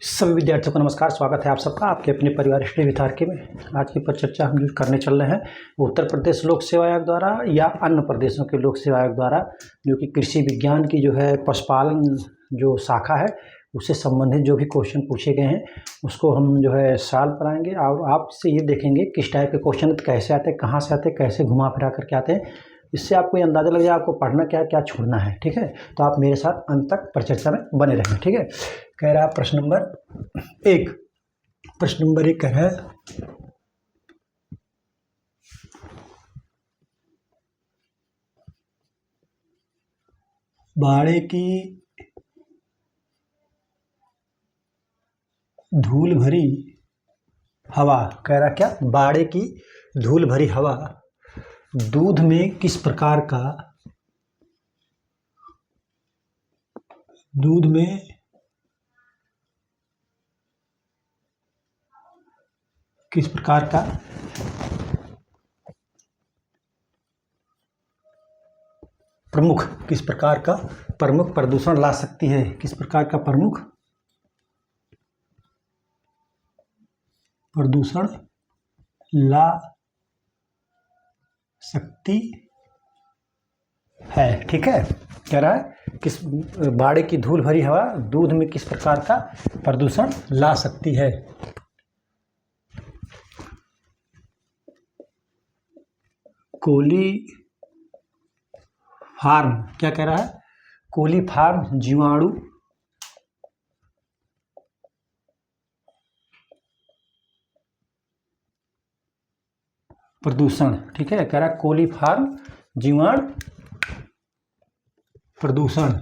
सभी विद्यार्थियों को नमस्कार। स्वागत है आप सबका आपके अपने परिवार स्टडी विद आर के में। आज की परिचर्चा हम जो करने चल रहे हैं वो उत्तर प्रदेश लोक सेवा आयोग द्वारा या अन्य प्रदेशों के लोक सेवा आयोग द्वारा जो कि कृषि विज्ञान की जो है पशुपालन जो शाखा है उससे संबंधित जो भी क्वेश्चन पूछे गए हैं उसको हम जो है सॉल्व कराएंगे और आपसे ये देखेंगे किस टाइप के क्वेश्चन कैसे आते हैं, कहाँ से आते हैं, कैसे घुमा फिरा करके आते हैं। इससे आपको ये अंदाज़ा लग जाए आपको पढ़ना क्या क्या छोड़ना है। ठीक है, तो आप मेरे साथ अंत तक परिचर्चा में बने रहें। ठीक है, कह रहा है प्रश्न नंबर 1। प्रश्न नंबर 1 कह रहा है बाड़े की धूल भरी हवा, कह रहा क्या, बाड़े की धूल भरी हवा दूध में किस प्रकार का किस प्रकार का प्रमुख प्रदूषण ला सकती है। किस प्रकार का प्रमुख प्रदूषण ला सकती है। ठीक है, कह रहा है किस बाड़े की धूल भरी हवा दूध में किस प्रकार का प्रदूषण ला सकती है। कोली फार्म, क्या कह रहा है, कोली फार्म जीवाणु प्रदूषण। ठीक है, कह रहा है कोली फार्म जीवाणु प्रदूषण।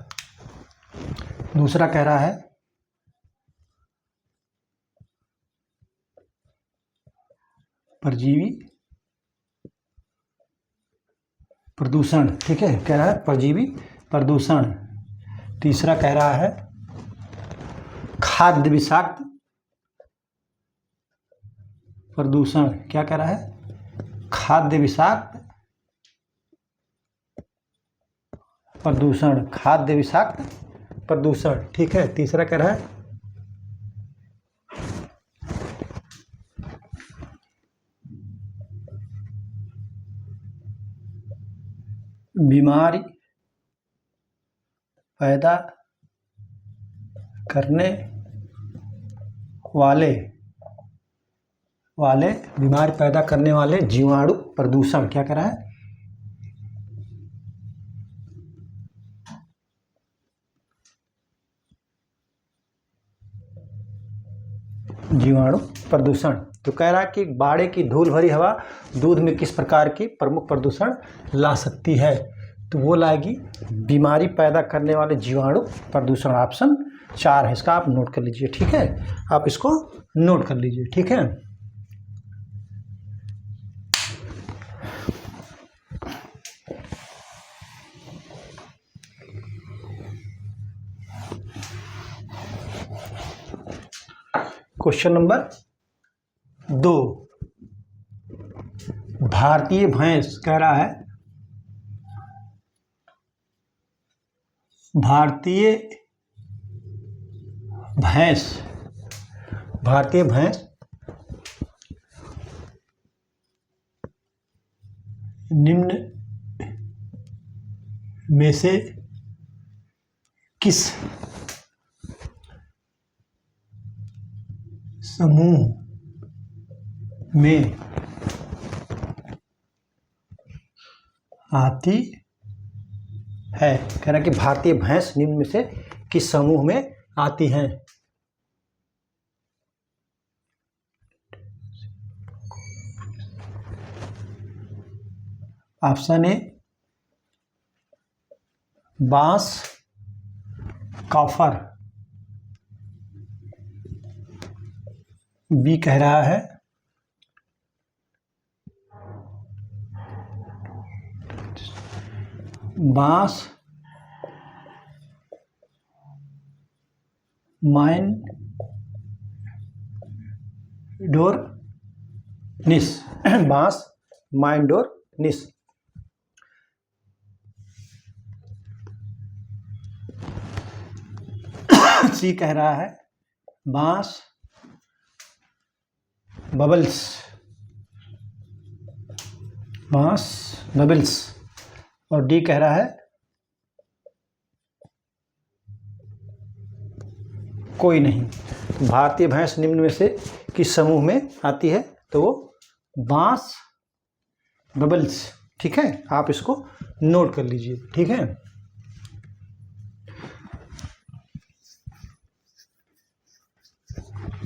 दूसरा कह रहा है परजीवी प्रदूषण। ठीक है, कह रहा है परजीवी प्रदूषण। तीसरा कह रहा है खाद्य विषाक्त प्रदूषण। क्या कह रहा है, खाद्य विषाक्त प्रदूषण, खाद्य विषाक्त प्रदूषण। ठीक है, तीसरा कह रहा है बीमारी पैदा करने वाले बीमारी पैदा करने वाले जीवाणु प्रदूषण। क्या कह रहा है, जीवाणु प्रदूषण। तो कह रहा है कि बाड़े की धूल भरी हवा दूध में किस प्रकार की प्रमुख प्रदूषण ला सकती है। तो वो लाएगी बीमारी पैदा करने वाले जीवाणु प्रदूषण। ऑप्शन 4 है इसका, आप नोट कर लीजिए। ठीक है, आप इसको नोट कर लीजिए। ठीक है, क्वेश्चन नंबर 2। भारतीय भैंस, कह रहा है भारतीय भैंस निम्न में से किस समूह में आती है। कह रहा है कि भारतीय भैंस निम्न में से किस समूह में आती हैं। ऑप्शन ए बांस कॉफर, बी कह रहा है बांस माइंडोरनिस, बांस माइंडोरनिस। सी कह रहा है बांस बबल्स, बांस बबल्स। और डी कह रहा है कोई नहीं। तो भारतीय भैंस निम्न में से किस समूह में आती है? तो वो बांस बबल्स। ठीक है, आप इसको नोट कर लीजिए। ठीक है,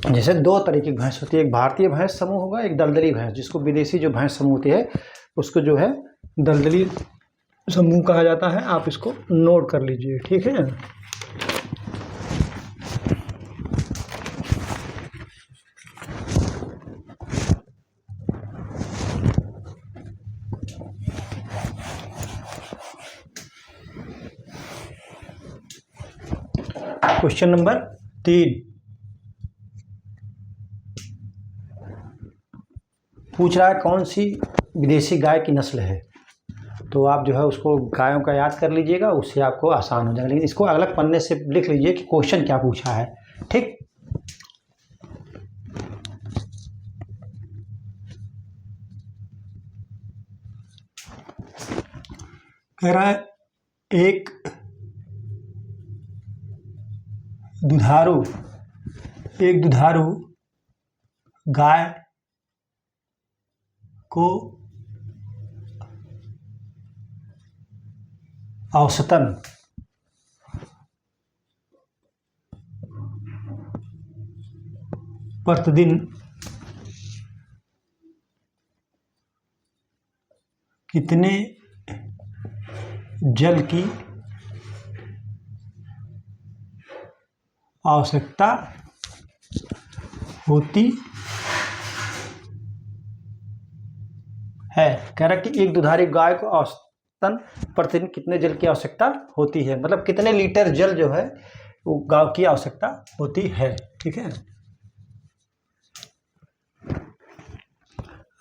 जैसे दो तरह की भैंस होती है, एक भारतीय भैंस समूह होगा, एक दलदली भैंस, जिसको विदेशी जो भैंस समूह होती है उसको जो है दलदली समूह कहा जाता है। आप इसको नोट कर लीजिए। ठीक है, क्वेश्चन नंबर 3 पूछ रहा है कौन सी विदेशी गाय की नस्ल है। तो आप जो है उसको गायों का याद कर लीजिएगा, उससे आपको आसान हो जाएगा। लेकिन इसको अलग पन्ने से लिख लीजिए कि क्वेश्चन क्या पूछा है। ठीक, कह रहा है एक दुधारू गाय को औसतन प्रतिदिन कितने जल की आवश्यकता होती है। कह रहा है कि एक दुधारी गाय को औसतन प्रतिदिन कितने जल की आवश्यकता होती है, मतलब कितने लीटर जल जो है वो गाय की आवश्यकता होती है। ठीक है,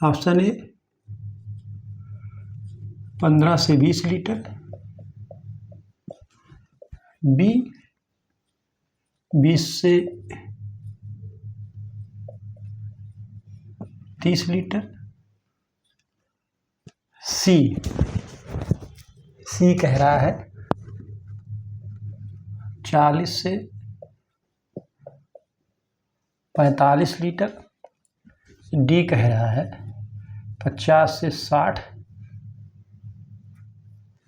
ऑप्शन ए 15 से 20 लीटर, बी 20 से 30 लीटर, सी कह रहा है 40 से 45 लीटर, डी कह रहा है 50 से 60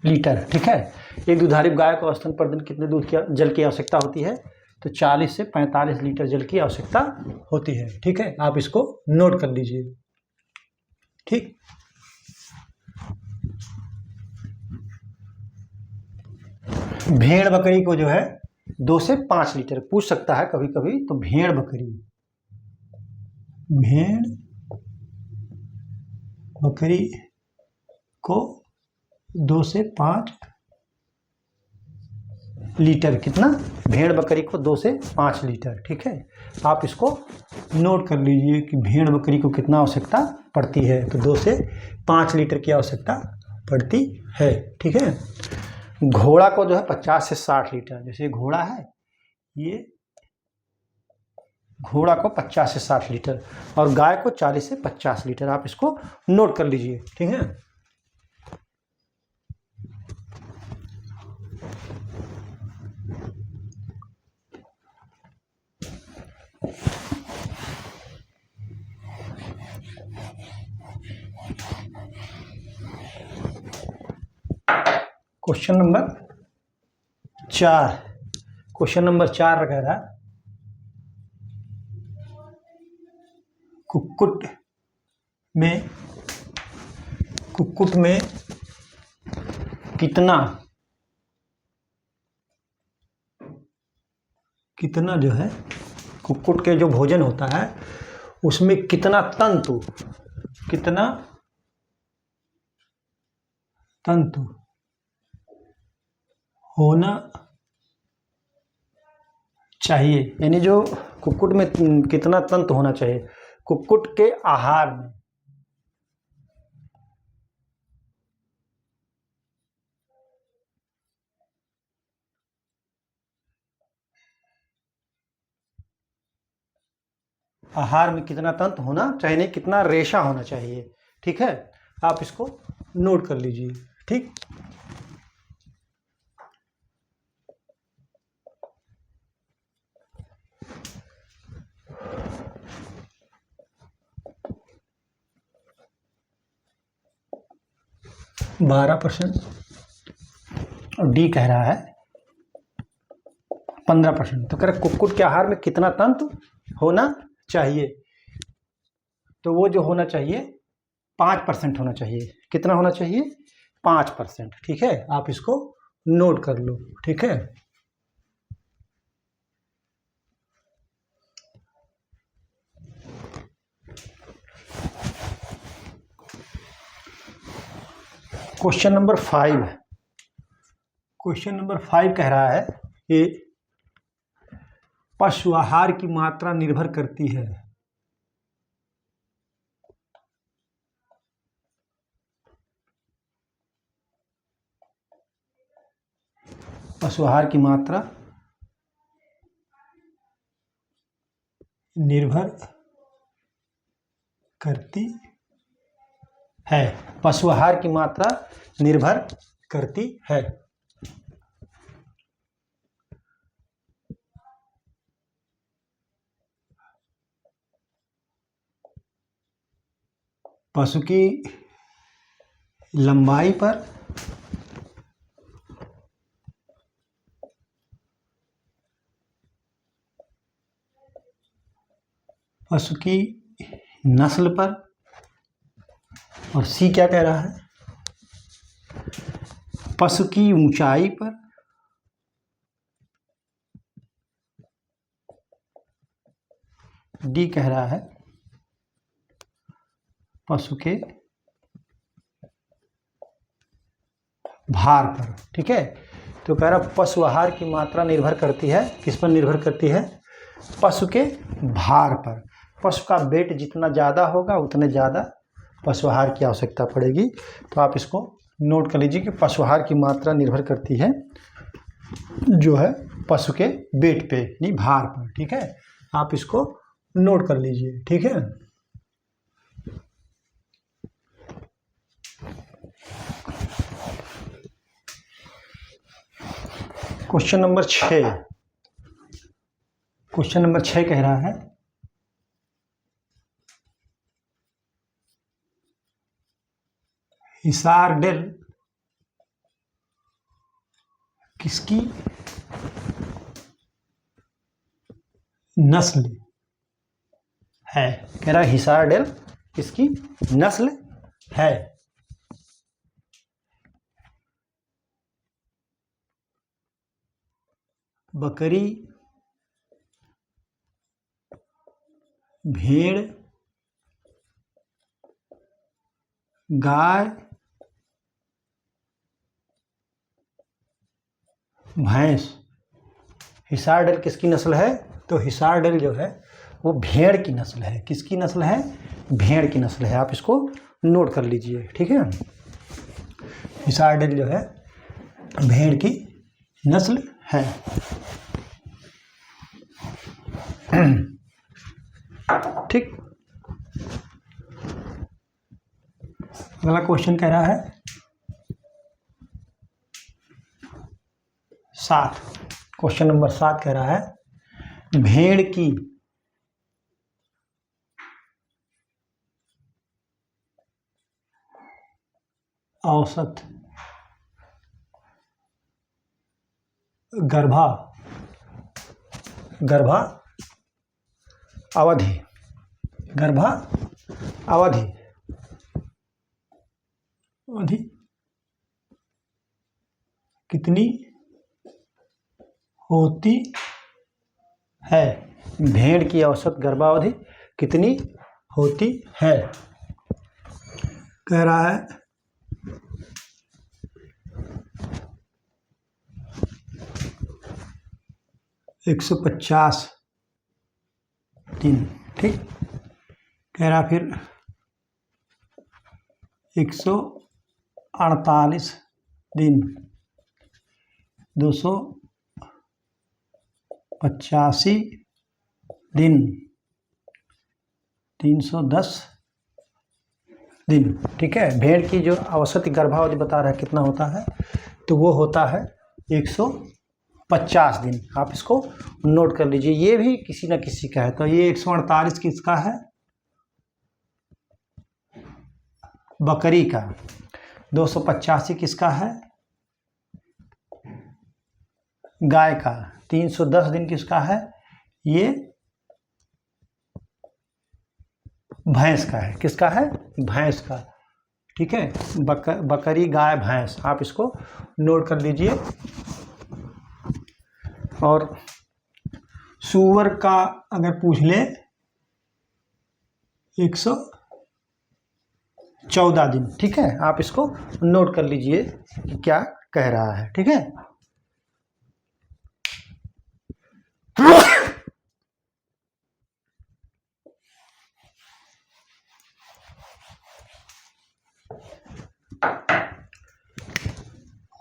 लीटर। ठीक है, एक दुधारू गाय को औसतन प्रतिदिन कितने जल की आवश्यकता होती है? तो 40 से 45 लीटर जल की आवश्यकता होती है। ठीक है, आप इसको नोट कर लीजिए। ठीक, भेड़ बकरी को जो है 2 से 5 लीटर पूछ सकता है कभी कभी। तो भेड़ बकरी को 2 से 5 लीटर, कितना? भेड़ बकरी को 2 से 5 लीटर। ठीक है, आप इसको नोट कर लीजिए कि भेड़ बकरी को कितना आवश्यकता पड़ती है। तो 2 से 5 लीटर की आवश्यकता पड़ती है। ठीक है, घोड़ा को जो है 50 से 60 लीटर, जैसे घोड़ा है, ये घोड़ा को 50 से 60 लीटर और गाय को 40 से 50 लीटर। आप इसको नोट कर लीजिए। ठीक है, क्वेश्चन नंबर 4 कह रहा है कुक्कुट में कितना जो है कुक्कुट के जो भोजन होता है उसमें कितना तंतु होना चाहिए, यानी जो कुक्कुट में कितना तंतु होना चाहिए कुक्कुट के आहार में। आहार में कितना तंतु होना चाहिए, नहीं कितना रेशा होना चाहिए। ठीक है, आप इसको नोट कर लीजिए। ठीक, बारह परसेंट और डी कह रहा है 15%। तो कह रहा कुक्कुट के आहार में कितना तंतु होना चाहिए, तो वो जो होना चाहिए 5% होना चाहिए। कितना होना चाहिए? 5%। ठीक है, आप इसको नोट कर लो। ठीक है, क्वेश्चन नंबर 5। क्वेश्चन नंबर 5 कह रहा है कि पशु आहार की मात्रा निर्भर करती है पशु आहार की मात्रा निर्भर करती है। पशु आहार की मात्रा निर्भर करती है। पशु की लंबाई पर, पशु की नस्ल पर, और सी क्या कह रहा है? पशु की ऊंचाई पर, डी कह रहा है पशु के भार पर। ठीक है, तो कह रहा पशु आहार की मात्रा निर्भर करती है, किस पर निर्भर करती है? पशु के भार पर। पशु का वेट जितना ज़्यादा होगा उतने ज़्यादा पशु आहार की आवश्यकता पड़ेगी। तो आप इसको नोट कर लीजिए कि पशु आहार की मात्रा निर्भर करती है जो है पशु के वेट पे, नहीं भार पर। ठीक है, आप इसको नोट कर लीजिए। ठीक है, क्वेश्चन नंबर 6। क्वेश्चन नंबर 6 कह रहा है हिसार डेल किसकी नस्ल है? कह रहा है हिसार डेल किसकी नस्ल है? बकरी, भेड़, गाय, भैंस। हिसार डेल किसकी नस्ल है? तो हिसार डेल जो है वो भेड़ की नस्ल है। किसकी नस्ल है? भेड़ की नस्ल है। आप इसको नोट कर लीजिए। ठीक है, हिसार डेल जो है भेड़ की नस्ल है। ठीक, अगला क्वेश्चन कह रहा है 7। क्वेश्चन नंबर 7 कह रहा है भेड़ की औसत गर्भा अवधि कितनी होती है? भेड़ की औसत गर्भावधि कितनी होती है? कह रहा है 150 दिन। ठीक, कह रहा फिर 148 दिन, 285 दिन, 310 दिन, ठीक है। भेड़ की जो औसत गर्भावधि बता रहा है कितना होता है, तो वो होता है 150 दिन। आप इसको नोट कर लीजिए, ये भी किसी न किसी का है। तो ये 148 किसका है, बकरी का। 285 किसका है, गाय का। 310 दिन किसका है, ये भैंस का है। किसका है, भैंस का, ठीक है। बकरी, गाय, भैंस, आप इसको नोट कर लीजिए। और सूअर का अगर पूछ ले 114 दिन, ठीक है। आप इसको नोट कर लीजिए कि क्या कह रहा है, ठीक है।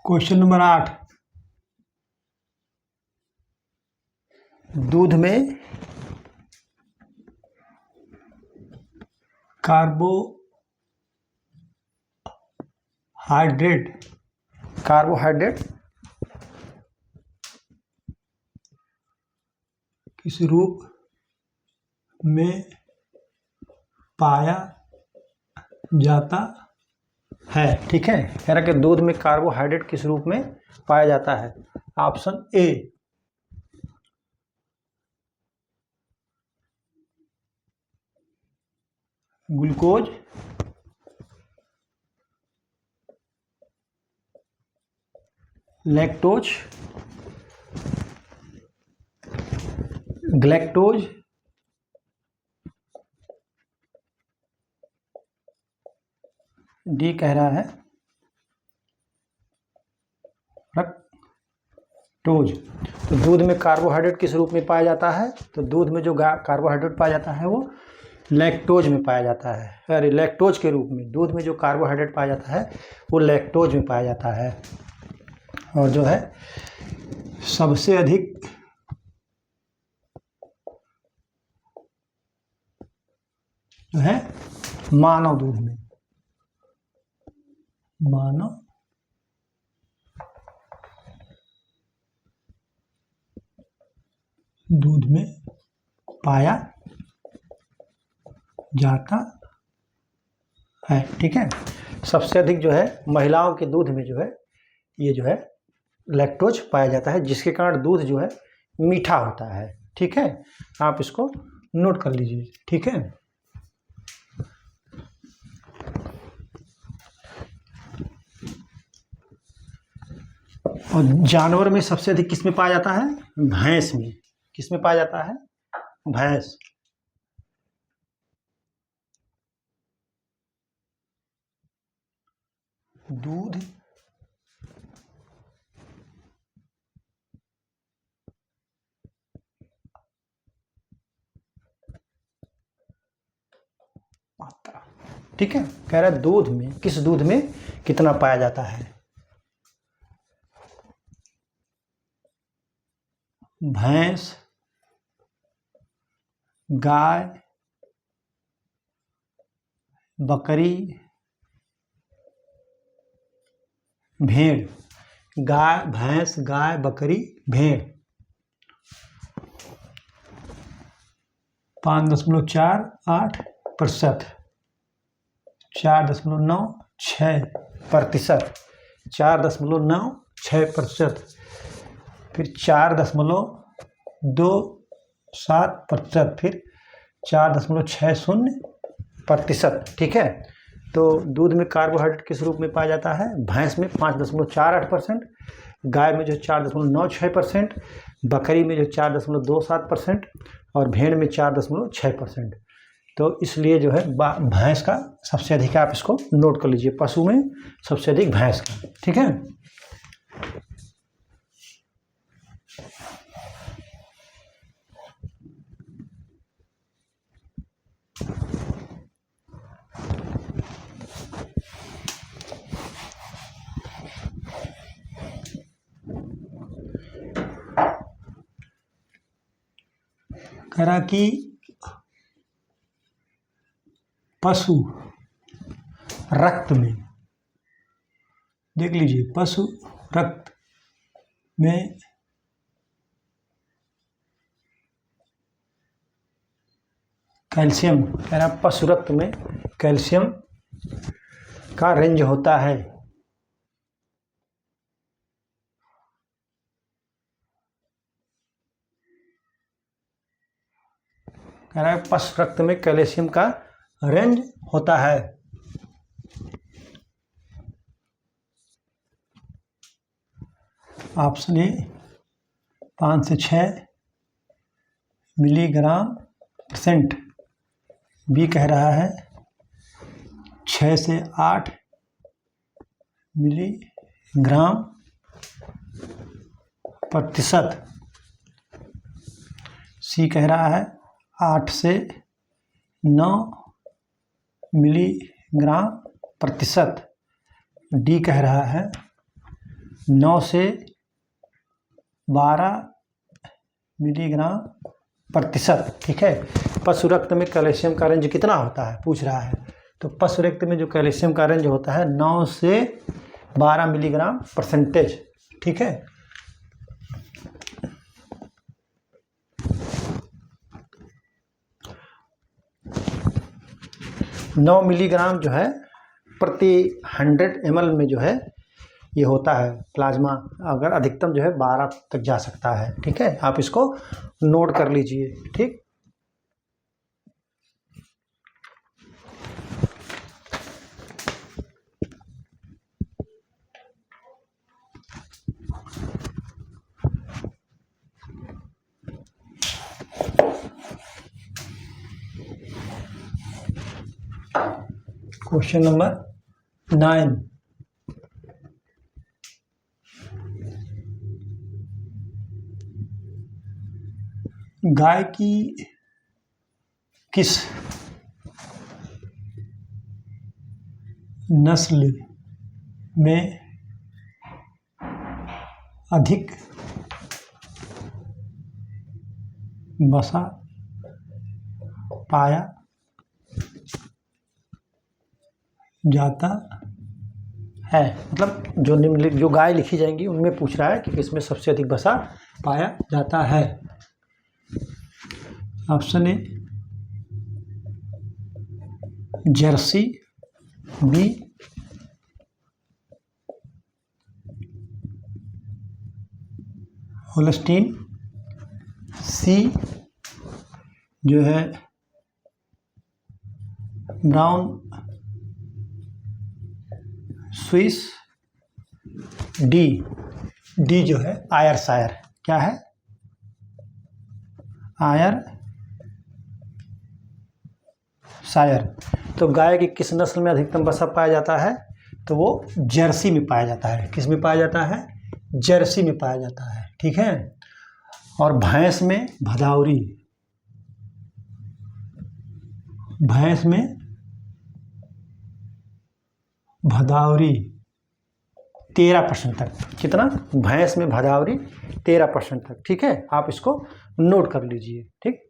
क्वेश्चन नंबर 8, दूध में कार्बोहाइड्रेट किस रूप में पाया जाता है, ठीक है। कह रहा कि दूध में कार्बोहाइड्रेट किस रूप में पाया जाता है। ऑप्शन ए, ग्लूकोज, लैक्टोज, ग्लैक्टोज, डी कह रहा है फ्रक्टोज। तो दूध में कार्बोहाइड्रेट किस रूप में पाया जाता है, तो दूध में जो कार्बोहाइड्रेट पाया जाता है वो लैक्टोज में पाया जाता है। अरे लैक्टोज के रूप में दूध में जो कार्बोहाइड्रेट पाया जाता है वो लैक्टोज में पाया जाता है। और जो है सबसे अधिक जो है मानव दूध में, मानव दूध में पाया जाता है, ठीक है। सबसे अधिक जो है महिलाओं के दूध में जो है ये जो है लैक्टोज पाया जाता है, जिसके कारण दूध जो है मीठा होता है, ठीक है। आप इसको नोट कर लीजिए, ठीक है। और जानवर में सबसे अधिक किस में पाया जाता है, भैंस में। किस में पाया जाता है, भैंस। दूध मात्रा, ठीक है। कह रहा है दूध में, किस दूध में कितना पाया जाता है। भैंस, गाय, बकरी, भेड़। गाय, भैंस, गाय, बकरी, भेड़। 5.48%, 4.96%, 4.96%, फिर 4.27%, फिर 4.60%, ठीक है। तो दूध में कार्बोहाइड्रेट किस रूप में पाया जाता है, भैंस में 5.48%, गाय में जो 4.96%, बकरी में जो 4.27% और भेड़ में 4.6%। तो इसलिए जो है भैंस का सबसे अधिक, आप इसको नोट कर लीजिए, पशु में सबसे अधिक भैंस का, ठीक है। कह रहा कि पशु रक्त में, देख लीजिए, पशु रक्त में कैल्शियम, कह रहा पशु रक्त में कैल्शियम का रेंज होता है। कह रहा है पशु रक्त में कैल्शियम का रेंज होता है। ऑप्शन ए 5 से 6 मिलीग्राम परसेंट, बी कह रहा है 6 से 8 मिलीग्राम प्रतिशत, सी कह रहा है 8 से 9 मिलीग्राम प्रतिशत, डी कह रहा है 9 से 12 मिलीग्राम प्रतिशत। ठीक है, पशु रक्त में कैल्शियम का रेंज कितना होता है पूछ रहा है। तो पशु रक्त में जो कैल्शियम का रेंज होता है 9 से 12 मिलीग्राम परसेंटेज। ठीक है, नौ मिलीग्राम जो है प्रति 100 ml में जो है ये होता है प्लाज्मा, अगर अधिकतम जो है 12 तक जा सकता है। ठीक है, आप इसको नोट कर लीजिए। ठीक, क्वेश्चन नंबर 9, गाय की किस नस्ल में अधिक वसा पाया जाता है, मतलब जो निम्नलिखित जो गाय लिखी जाएंगी उनमें पूछ रहा है कि किसमें सबसे अधिक वसा पाया जाता है। Option A Jersey, B Holstein, C जो है ब्राउन स्विस, डी जो है आयरशायर। क्या है? आयरशायर। तो गाय की किस नस्ल में अधिकतम वसा पाया जाता है? तो वो जर्सी में पाया जाता है। किस में पाया जाता है? जर्सी में पाया जाता है। ठीक है, और भैंस में भदावरी, भैंस में भदावरी 13% तक। कितना? भैंस में भदावरी 13% तक। ठीक है, आप इसको नोट कर लीजिए। ठीक,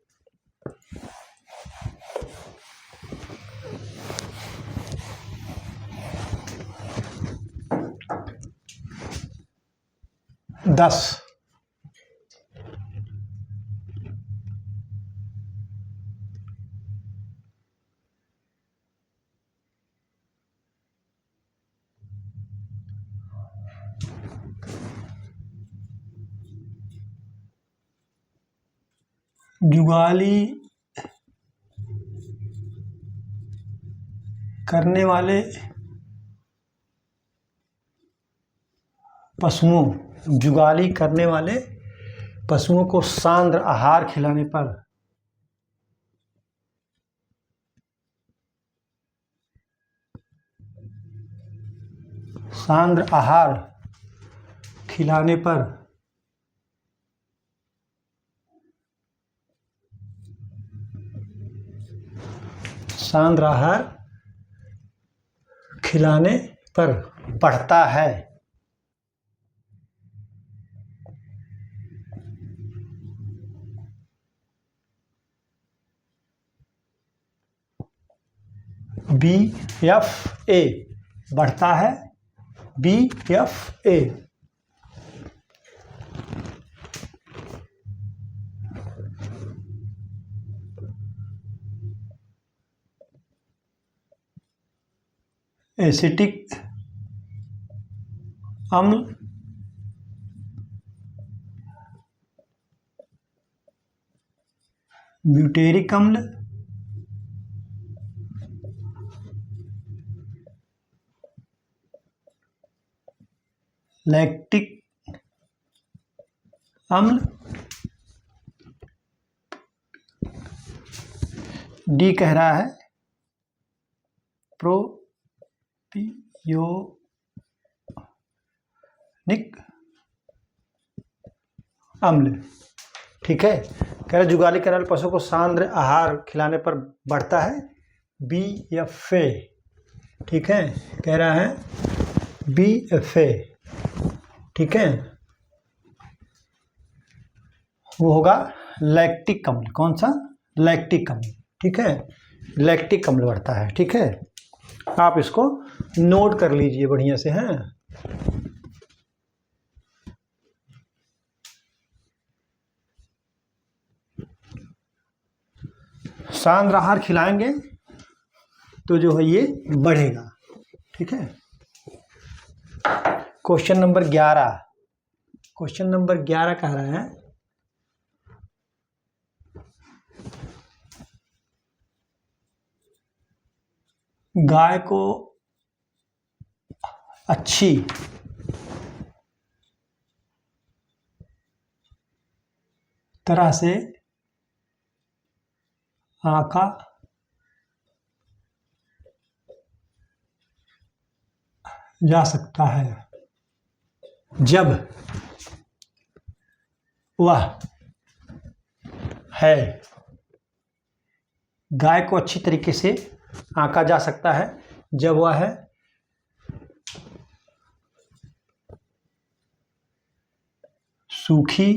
दस, जुगाली करने वाले पशुओं, जुगाली करने वाले पशुओं को सांद्र आहार खिलाने पर सांद्र आहार खिलाने पर सांद्र आहार खिलाने पर बढ़ता है। BFA बढ़ता है, BFA। एसिटिक अम्ल, ब्यूटेरिक अम्ल, लैक्टिक अम्ल, डी कह रहा है प्रोपियोनिक अम्ल। ठीक है, कह रहा जुगाली करने वाले पशु को सांद्र आहार खिलाने पर बढ़ता है, BFA। ठीक है, कह रहा है BFA। ठीक है, वो होगा लैक्टिक अम्ल। कौन सा? लैक्टिक अम्ल। ठीक है, लैक्टिक अम्ल बढ़ता है। ठीक है, आप इसको नोट कर लीजिए बढ़िया से। हैं, सांद्र आहार खिलाएंगे तो जो है ये बढ़ेगा। ठीक है, क्वेश्चन नंबर 11। क्वेश्चन नंबर 11 कह रहा है गाय को अच्छी तरह से आंका जा सकता है जब वह है। गाय को अच्छी तरीके से आंका जा सकता है जब वह है सूखी,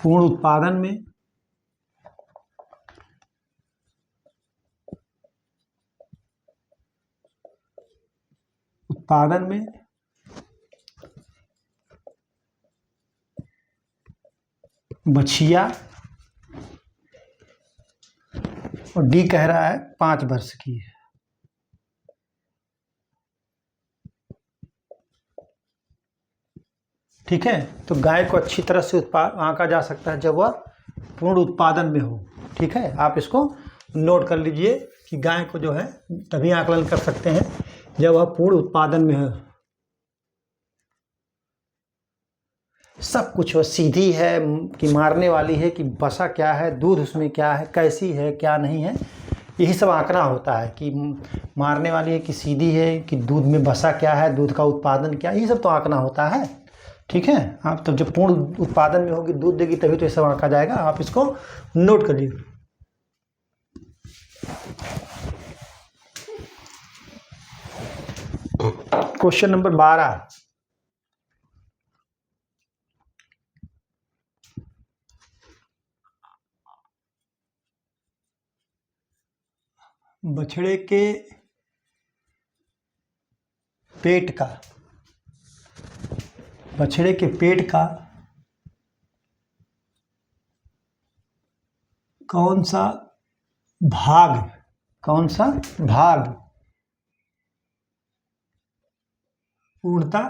पूर्ण उत्पादन में, बछिया, और डी कह रहा है 5 वर्ष की है। ठीक है, तो गाय को अच्छी तरह से आंका जा सकता है जब वह पूर्ण उत्पादन में हो। ठीक है, आप इसको नोट कर लीजिए कि गाय को जो है तभी आकलन कर सकते हैं जब वह पूर्ण उत्पादन में हो। सब कुछ वो सीधी है कि मारने वाली है कि बसा क्या है, दूध उसमें क्या है, कैसी है, क्या नहीं है, यही सब आंकना होता है कि मारने वाली है कि सीधी है कि दूध में बसा क्या है, दूध का उत्पादन क्या, यही सब तो आंकना होता है। ठीक है, आप तब जब पूर्ण उत्पादन में होगी, दूध देगी, तभी तो ये सब आंका जाएगा। आप इसको नोट कर लीजिए। Question number 12। बछड़े के पेट का कौन सा भाग पूर्णतः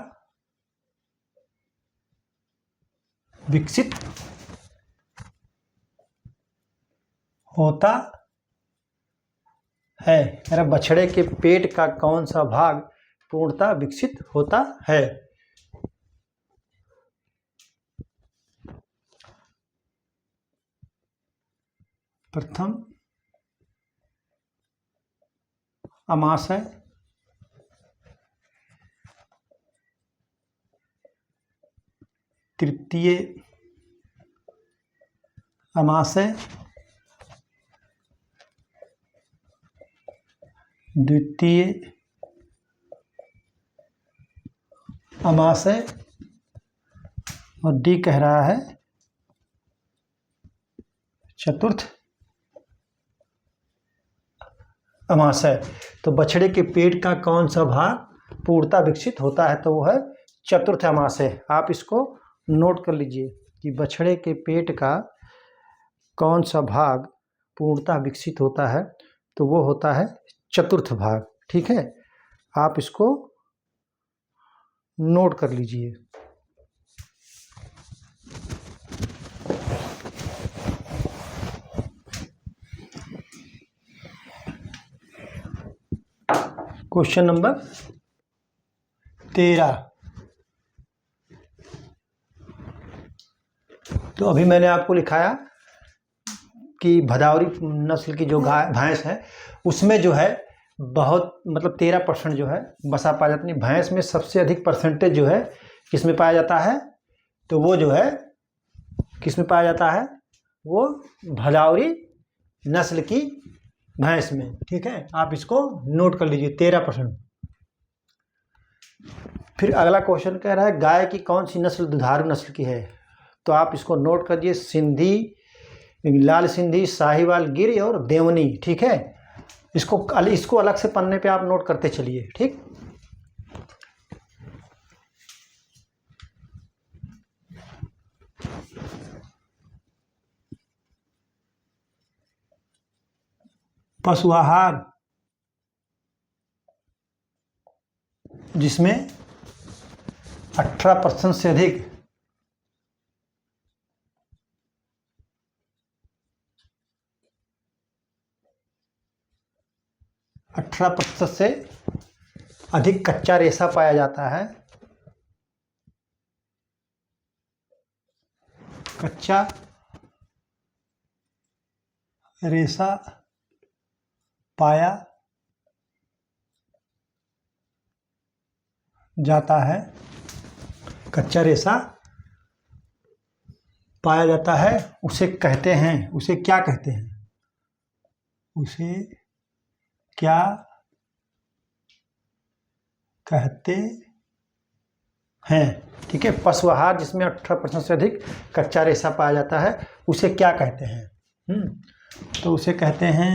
विकसित होता है? अरे बछड़े के पेट का कौन सा भाग पूर्णतः विकसित होता है? प्रथम अमाशय, तृतीय अमाशय, द्वितीय अमाशय, और डी कह रहा है चतुर्थ अमाशय। तो बछड़े के पेट का कौन सा भाग पूर्णतः विकसित होता है? तो वो है चतुर्थ अमाशय। आप इसको नोट कर लीजिए कि बछड़े के पेट का कौन सा भाग पूर्णतः विकसित होता है, तो वो होता है चतुर्थ भाग। ठीक है, आप इसको नोट कर लीजिए। Question number 13। तो अभी मैंने आपको लिखाया कि भदावरी नस्ल की जो गाय भैंस है उसमें जो है बहुत मतलब 13% जो है बसा पाया जाता है। भैंस में सबसे अधिक परसेंटेज जो है किस में पाया जाता है? तो वो जो है किस में पाया जाता है? वो भदावरी नस्ल की भैंस में। ठीक है, आप इसको नोट कर लीजिए 13%। फिर अगला क्वेश्चन कह रहा है गाय की कौन सी नस्ल दुधारू नस्ल की है? तो आप इसको नोट करिए, सिंधी, लाल सिंधी, साहिवाल, गिर और देवनी। ठीक है, इसको अलग से पन्ने पे आप नोट करते चलिए। ठीक, पशु आहार जिसमें 18% से अधिक 18% से अधिक कच्चा रेशा पाया जाता है। कच्चा रेशा पाया जाता है। कच्चा रेशा पाया जाता है, उसे कहते हैं, उसे क्या कहते हैं? उसे क्या कहते हैं? ठीक है, पशु आहार जिसमें 18% से अधिक कच्चा रेशा पाया जाता है उसे क्या कहते हैं? तो उसे कहते हैं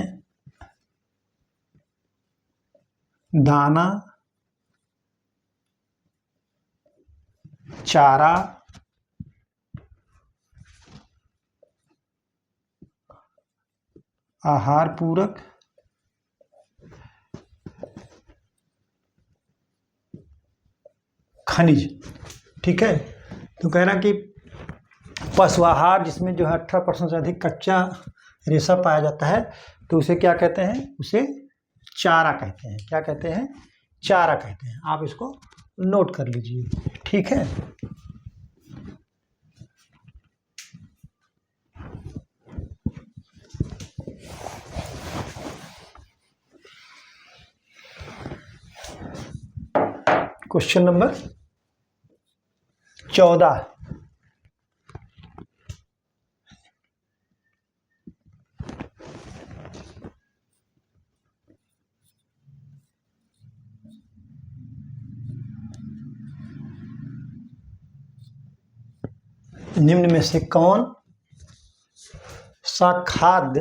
दाना, चारा, आहार पूरक, खनिज। ठीक है, तो कह रहा कि पशु आहार जिसमें जो है 18% से अधिक कच्चा रेशा पाया जाता है तो उसे क्या कहते हैं? उसे चारा कहते हैं। क्या कहते हैं? चारा कहते हैं। आप इसको नोट कर लीजिए। ठीक है, क्वेश्चन नंबर 14। निम्न में से कौन सा खाद्य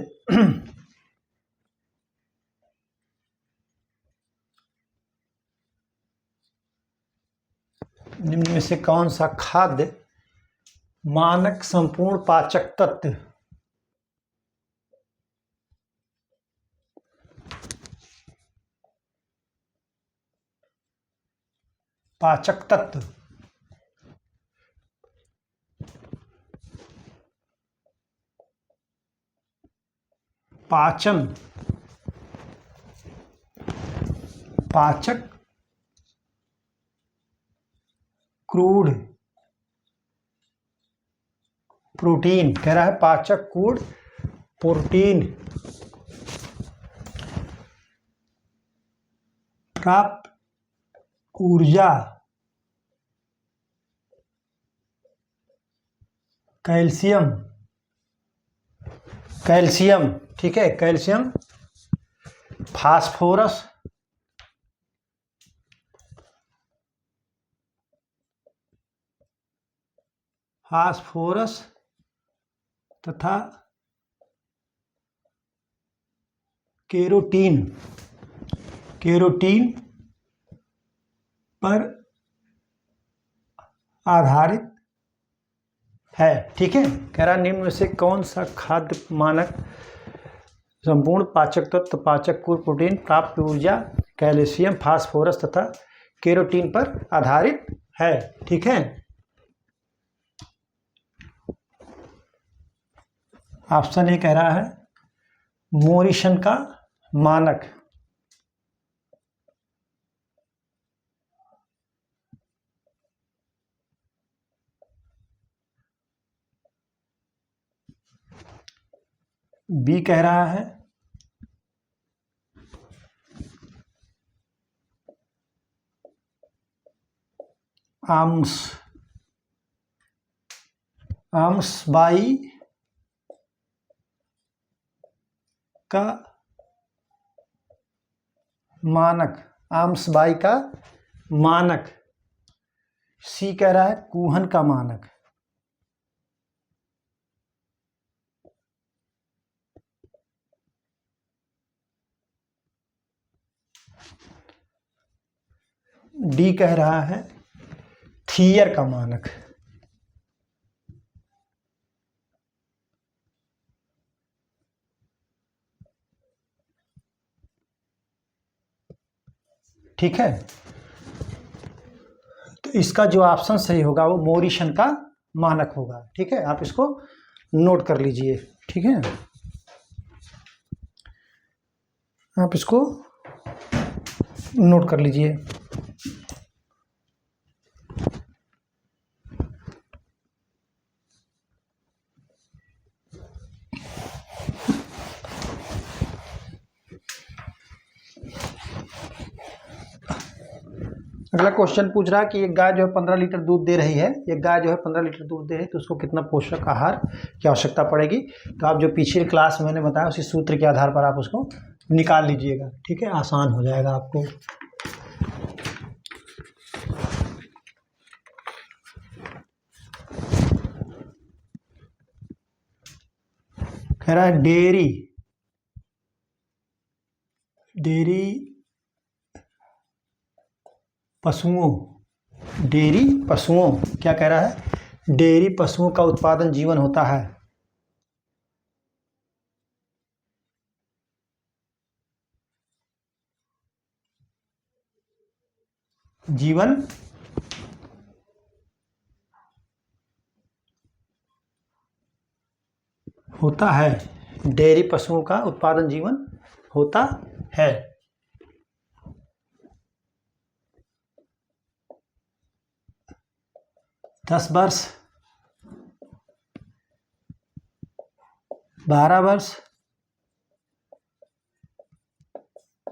निम्न में से कौन सा खाद्य मानक संपूर्ण पाचक तत्व पाचक तत्व पाचन पाचक क्रूड प्रोटीन, कह रहा है पाचक क्रूड प्रोटीन प्राप्त ऊर्जा कैल्शियम। कैल्शियम, ठीक है, कैल्शियम, फास्फोरस, फास्फोरस तथा केरोटीन। केरोटीन पर आधारित है। ठीक है, कह रहा निम्न में से कौन सा खाद्य मानक संपूर्ण पाचक तत्व, पाचक कुल, प्रोटीन, प्राप्त ऊर्जा, कैल्शियम, फास्फोरस तथा केरोटीन पर आधारित है। ठीक है, ऑप्शन ए कह रहा है मोरिसन का मानक। बी कह रहा है आम्सबाई का मानक, आम्सबाई का मानक। सी कह रहा है कूहन का मानक। डी कह रहा है थियर का मानक। ठीक है, तो इसका जो ऑप्शन सही होगा वो मोरिसन का मानक होगा। ठीक है, आप इसको नोट कर लीजिए। ठीक है, आप इसको नोट कर लीजिए। अगला क्वेश्चन पूछ रहा है कि एक गाय जो है 15 लीटर दूध दे रही है, एक गाय जो है 15 लीटर दूध दे रही है तो उसको कितना पोषक आहार की आवश्यकता पड़ेगी। तो आप जो पिछले क्लास में मैंने बताया उसी सूत्र के आधार पर आप उसको निकाल लीजिएगा। ठीक है, आसान हो जाएगा आपको। कह रहा है डेयरी पशुओं क्या कह रहा है, डेयरी पशुओं का उत्पादन जीवन होता है। जीवन होता है, डेयरी पशुओं का उत्पादन जीवन होता है। दस वर्ष, 12 वर्ष,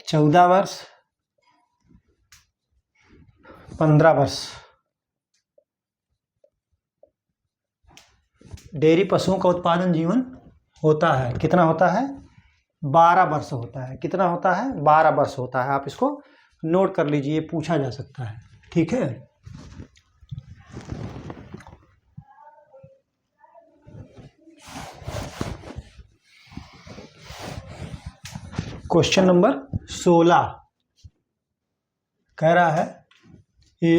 14 वर्ष, 15 वर्ष। डेयरी पशुओं का उत्पादन जीवन होता है, कितना होता है, 12 वर्ष होता है। कितना होता है, 12 वर्ष होता है। आप इसको नोट कर लीजिए, पूछा जा सकता है। ठीक है, क्वेश्चन नंबर 16 कह रहा है ये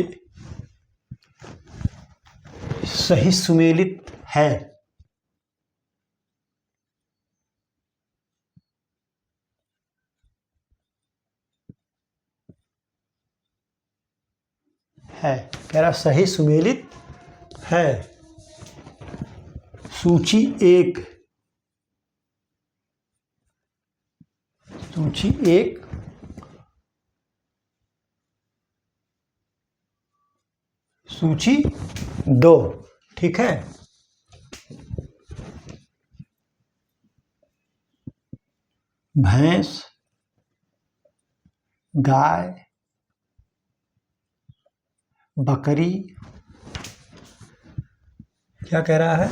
सही सुमेलित है। कह रहा सही सुमेलित है। सूची एक सूची 2। ठीक है, भैंस, गाय, बकरी, क्या कह रहा है,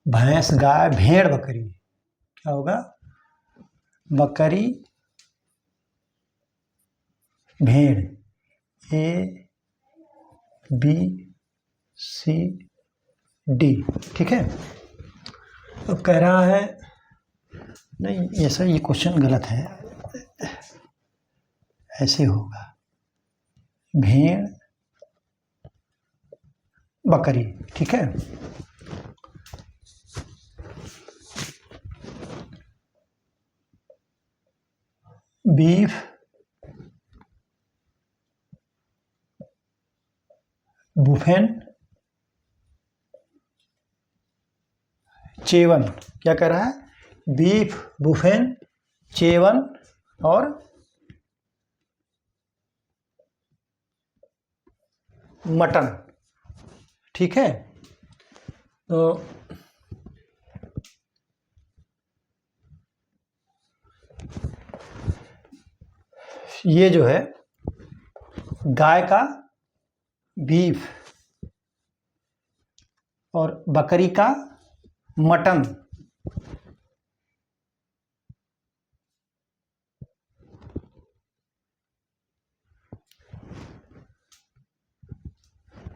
भैंस, गाय, भेड़, बकरी। क्या होगा, बकरी, भेड़। A B C D. ठीक है, अब कह रहा है नहीं, ऐसा ये क्वेश्चन गलत है, ऐसे होगा भेड़ बकरी, ठीक है। बीफ बुफेन चेवन, क्या कह रहा है, बीफ बुफेन चेवन और मटन, ठीक है। तो ये जो है गाय का बीफ और बकरी का मटन,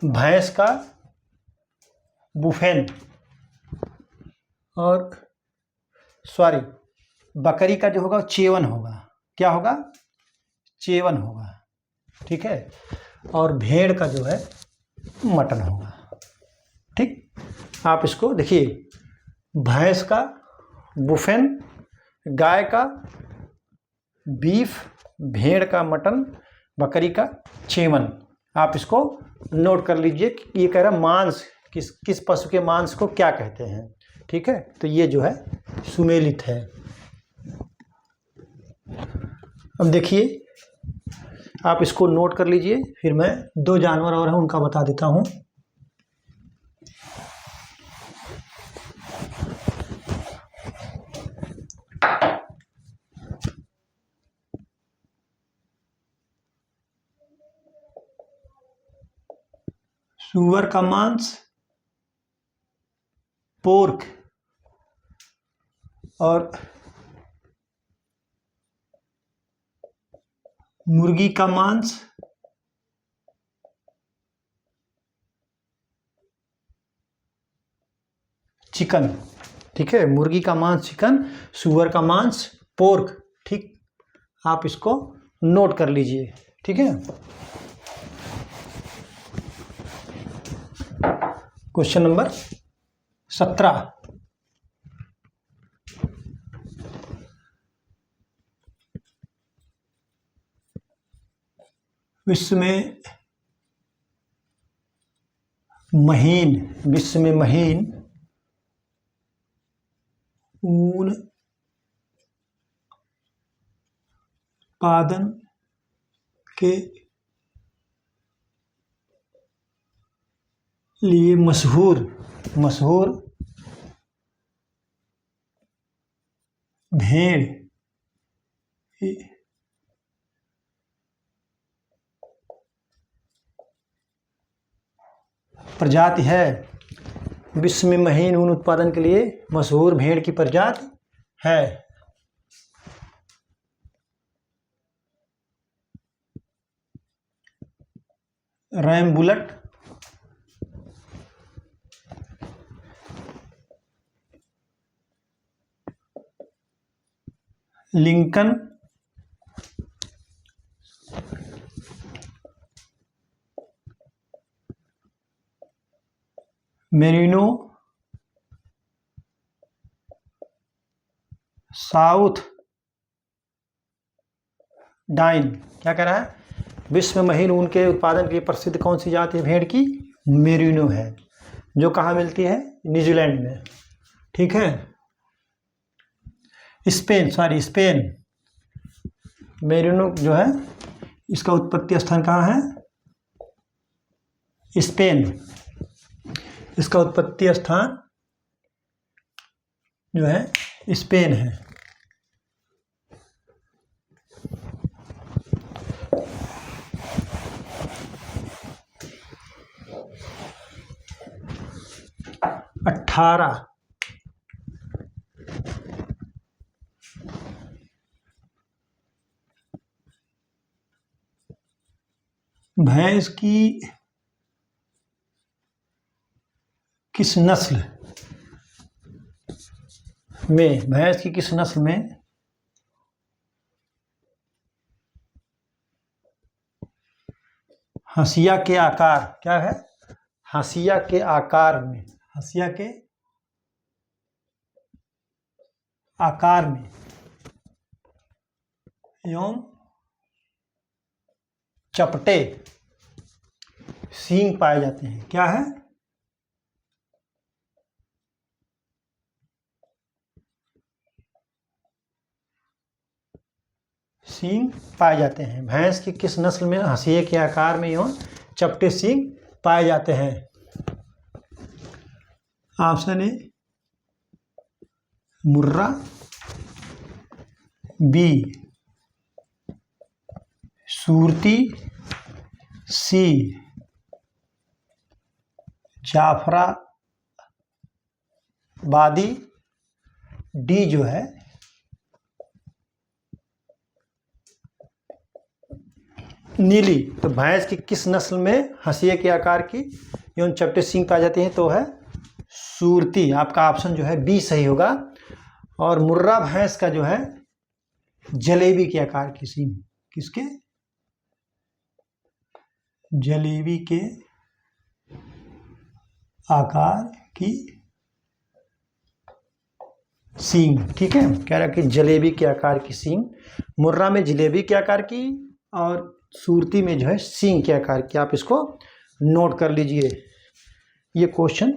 भैंस का बुफेन और सॉरी बकरी का जो होगा चेवन होगा, क्या होगा, चेवन होगा, ठीक है। और भेड़ का जो है मटन होगा, ठीक। आप इसको देखिए, भैंस का बुफेन, गाय का बीफ, भेड़ का मटन, बकरी का चेवन। आप इसको नोट कर लीजिए कि ये कह रहा है मांस, किस पशु के मांस को क्या कहते हैं, ठीक है। तो ये जो है सुमेलित है। अब देखिए, आप इसको नोट कर लीजिए, फिर मैं 2 जानवर और हैं उनका बता देता हूँ। सूअर का मांस, पोर्क, और मुर्गी का मांस, चिकन, ठीक है। मुर्गी का मांस चिकन, सूअर का मांस पोर्क, ठीक। आप इसको नोट कर लीजिए, ठीक है। क्वेश्चन नंबर 17, विश्व में महीन ऊन उत्पादन के लिए मशहूर भेड़ प्रजाति है। विश्व में महीन ऊन उत्पादन के लिए मशहूर भेड़ की प्रजाति है। रैमबुलट, लिंकन, मेरिनो, साउथ डाइन। क्या कह रहा है, विश्व में महीन ऊन के उत्पादन के लिए प्रसिद्ध कौन सी जाति है भेड़ की, मेरिनो है, जो कहाँ मिलती है, न्यूजीलैंड में, ठीक है। स्पेन मेरिनो जो है इसका उत्पत्ति स्थान कहाँ है, स्पेन। इसका उत्पत्ति स्थान जो है स्पेन है। अठारह, भैंस की किस नस्ल में, भैंस की किस नस्ल में हंसिया के आकार, क्या है, हंसिया के आकार में, हंसिया के आकार में एवं चपटे सींग पाए जाते हैं, क्या है, सींग पाए जाते हैं। भैंस की किस नस्ल में हंसिए के आकार में एवं चपटे सींग पाए जाते हैं? Option A Murrah, B Surti, C Jafarabadi, D जो है नीली। तो भैंस की किस नस्ल में हंसिए के आकार की एवं चपटे सींग पाई जाती हैं? तो है सूरती। आपका ऑप्शन जो है बी सही होगा। और मुर्रा भैंस का जो है जलेबी के आकार की सींग, किसके, जलेबी के आकार की सींग, ठीक है। कह रहा कि जलेबी के आकार की सींग, मुर्रा में जलेबी के आकार की और सूरती में जो है सींग के आकार की। आप इसको नोट कर लीजिए। ये क्वेश्चन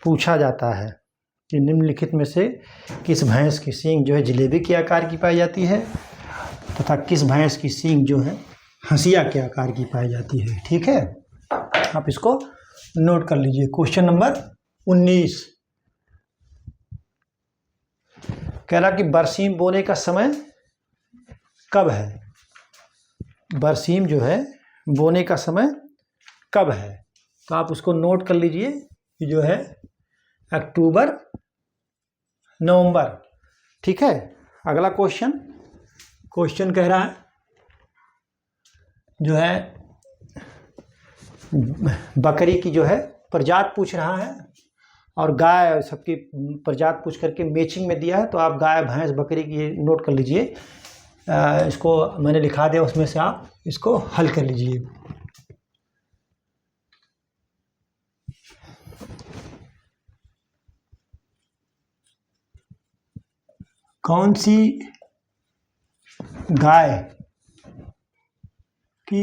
पूछा जाता है कि निम्नलिखित में से किस भैंस की सींग जो है जलेबी के आकार की पाई जाती है तथा किस भैंस की सींग जो है हंसिया के आकार की पाई जाती है, ठीक है। आप इसको नोट कर लीजिए। क्वेश्चन नंबर 19 कह रहा कि बरसीम बोने का समय कब है? बरसीम जो है बोने का समय कब है? तो आप उसको नोट कर लीजिए कि जो है अक्टूबर नवंबर, ठीक है। अगला क्वेश्चन कह रहा है जो है बकरी की जो है प्रजात पूछ रहा है और गाय सबकी प्रजात पूछ करके मैचिंग में दिया है। तो आप गाय भैंस बकरी की नोट कर लीजिए। इसको मैंने लिखा दिया, उसमें से आप इसको हल कर लीजिए। कौन सी गाय की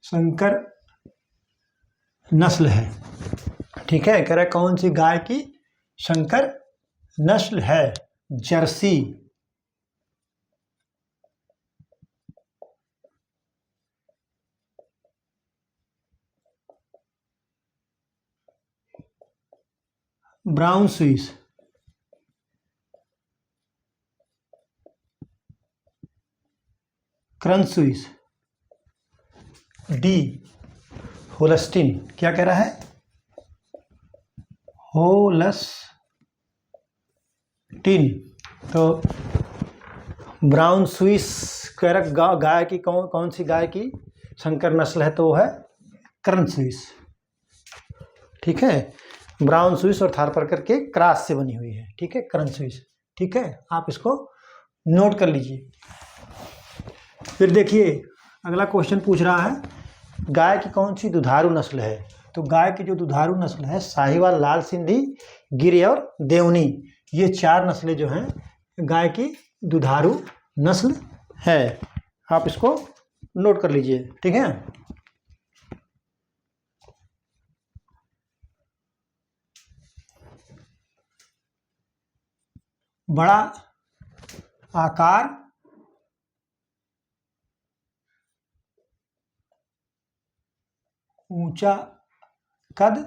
संकर नस्ल है, ठीक है। कह रहा है कौन सी गाय की संकर नस्ल है? Jersey, brown Swiss, crunch Swiss, D Holstein. क्या कह रहा है? होलस्टीन। तो ब्राउन स्विस कह रहा गाय की कौन सी गाय की संकर नस्ल है? तो वो है क्रंच स्विस, ठीक है। ब्राउन स्विस और थारपारकर के क्रॉस से बनी हुई है, ठीक है, क्रंच स्विस, ठीक है। आप इसको नोट कर लीजिए। फिर देखिए अगला क्वेश्चन पूछ रहा है गाय की कौन सी दुधारू नस्ल है? तो गाय की जो दुधारू नस्ल है साहिवाल, लाल सिंधी, गिर और देवनी, ये चार नस्लें जो हैं गाय की दुधारू नस्ल है। आप इसको नोट कर लीजिए, ठीक है। बड़ा आकार, ऊंचा कद,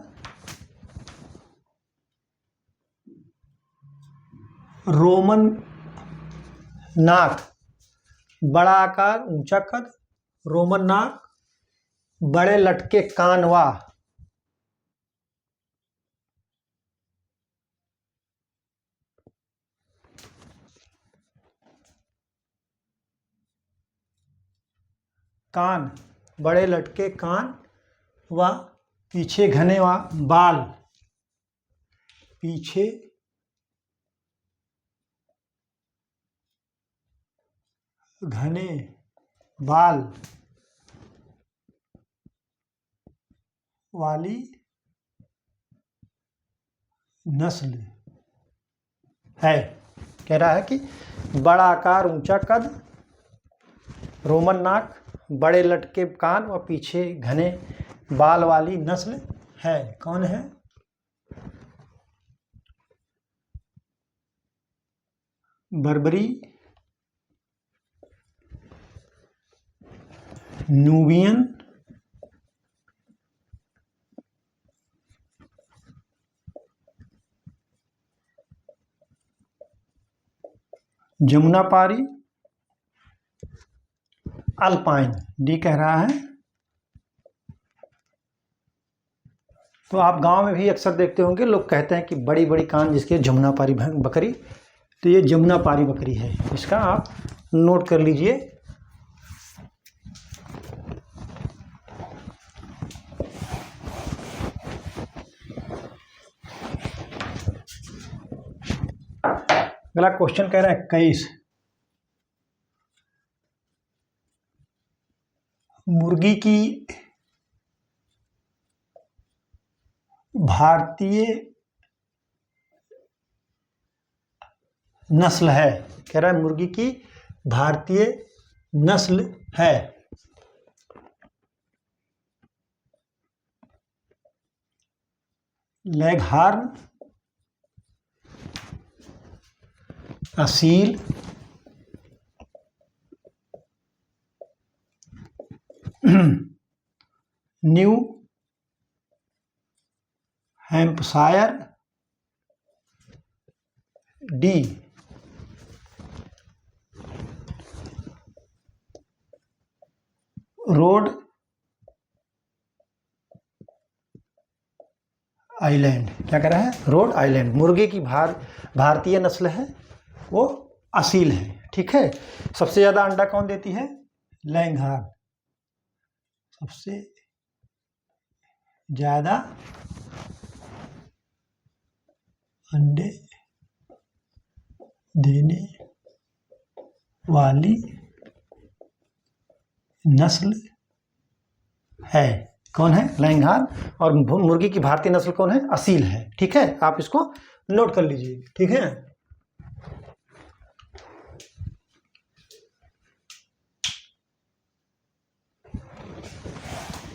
रोमन नाक, बड़ा आकार, ऊंचा कद, रोमन नाक, बड़े लटके कानवा, कान, बड़े लटके कान व पीछे घने व बाल, पीछे घने बाल वाली नस्ल है। कह रहा है कि बड़ा आकार, ऊंचा कद, रोमन नाक, बड़े लटके कान और पीछे घने बाल वाली नस्ल है। कौन है? Barbari, Nubian, Jamunapari, alpine. D कह रहा है। तो आप गांव में भी अक्सर देखते होंगे, लोग कहते हैं कि बड़ी बड़ी कान जिसके जमुनापारी बकरी, तो ये जमुनापारी बकरी है। इसका आप नोट कर लीजिए। अगला क्वेश्चन कह रहा है 21, मुर्गी की भारतीय नस्ल है। कह रहा है मुर्गी की भारतीय नस्ल है। Leghorn, Aseel, New Hampshire, D Rhode Island. क्या कह रहा है? Rhode Island. मुर्गे की भारतीय नस्ल है, वो असील है। ठीक है। सबसे ज्यादा अंडा कौन देती है? लैंगहार्न सबसे ज्यादा अंडे देने वाली नस्ल है। कौन है? लैंगहार्न। और मुर्गी की भारतीय नस्ल कौन है? असील है। ठीक है, आप इसको नोट कर लीजिए। ठीक है।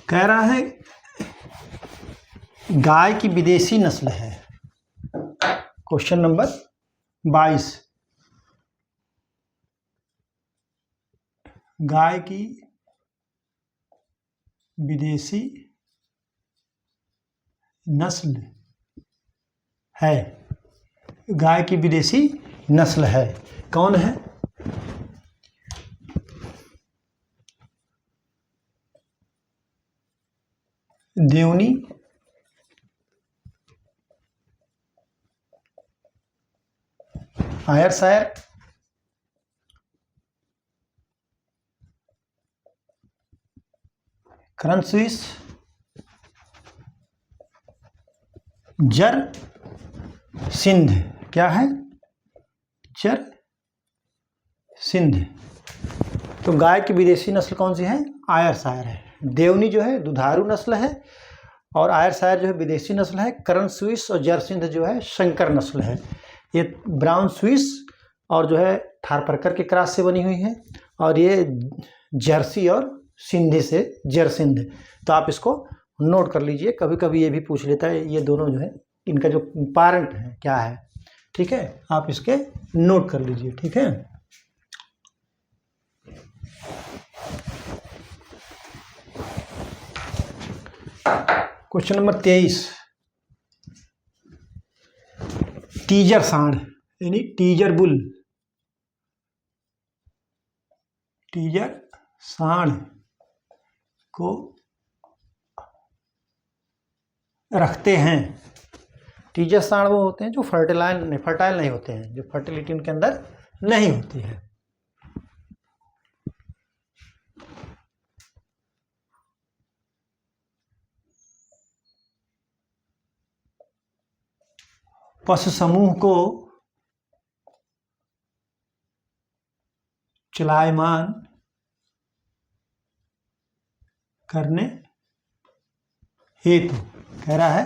कह रहा है गाय की विदेशी नस्ल है। क्वेश्चन नंबर 22, गाय की विदेशी नस्ल है। गाय की विदेशी नस्ल है। कौन है? देवनी, आयरशायर, करन स्विस, जर सिंध। क्या है? जर सिंध। तो गाय की विदेशी नस्ल कौन सी है? आयरशायर है। देवनी जो है दुधारू नस्ल है, और आयरशायर जो है विदेशी नस्ल है। करन स्विस और जरसिंध जो है संकर नस्ल है। ये ब्राउन स्विस और जो है थारपारकर के क्रॉस से बनी हुई है, और ये जर्सी और सिंधी से जरसिंध। तो आप इसको नोट कर लीजिए। कभी कभी ये भी पूछ लेता है, ये दोनों जो है इनका जो पारंट है क्या है। ठीक है, आप इसके नोट कर लीजिए। ठीक है। क्वेश्चन नंबर 23, टीजर सांड यानी टीजर बुल, टीजर सांड को रखते हैं। टीजर सांड वो होते हैं जो फर्टाइल नहीं होते हैं, जो फर्टिलिटी उनके अंदर नहीं होती है। पशु समूह को चलायमान करने हेतु, कह रहा है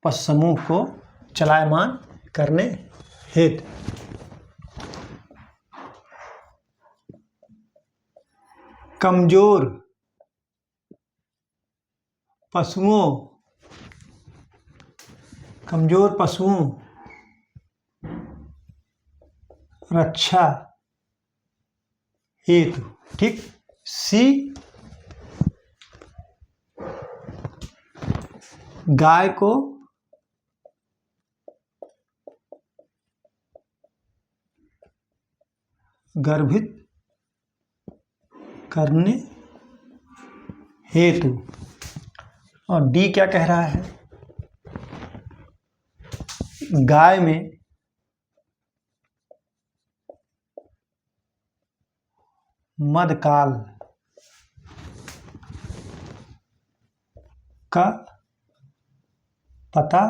पशु समूह को चलायमान करने हेतु कमजोर पशुओं रक्षा हेतु, ठीक। सी, गाय को गर्भित करने हेतु। और डी क्या कह रहा है, गाय में मध्यकाल का पता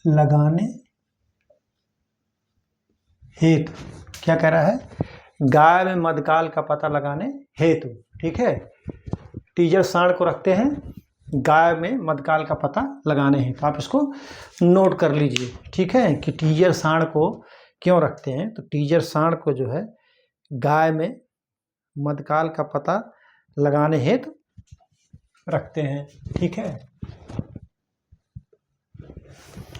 लगाने हेतु, क्या कह रहा है, गाय में मध्यकाल का पता लगाने हेतु, ठीक है। टीजर साँड को रखते हैं गाय में मध्यकाल का पता लगाने हेतु, आप इसको नोट कर लीजिए, ठीक है, कि टीजर साँड को क्यों रखते हैं। तो टीजर साँड को जो है गाय में मध्यकाल का पता लगाने हेतु रखते हैं, ठीक है।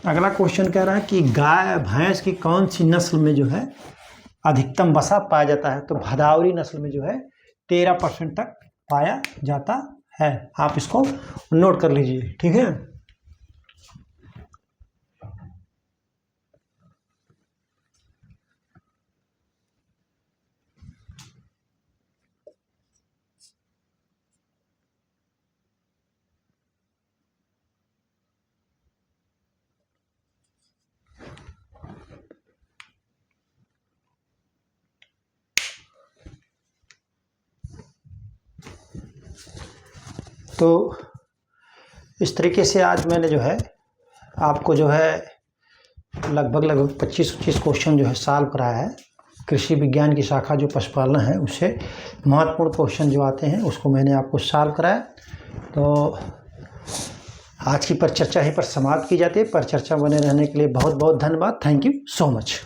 अगला क्वेश्चन कह रहा है कि गाय भैंस की कौन सी नस्ल में जो है अधिकतम वसा पाया जाता है। तो भदावरी नस्ल में जो है 13% तक पाया जाता है, आप इसको नोट कर लीजिए, ठीक है। तो इस तरीके से आज मैंने जो है आपको जो है लगभग 25-25 क्वेश्चन जो है सॉल्व कराया है। कृषि विज्ञान की शाखा जो पशुपालन है उससे महत्वपूर्ण क्वेश्चन जो आते हैं उसको मैंने आपको सॉल्व कराया। तो आज की परिचर्चा यहीं पर समाप्त की जाती है। परिचर्चा बने रहने के लिए बहुत बहुत धन्यवाद। Thank you so much.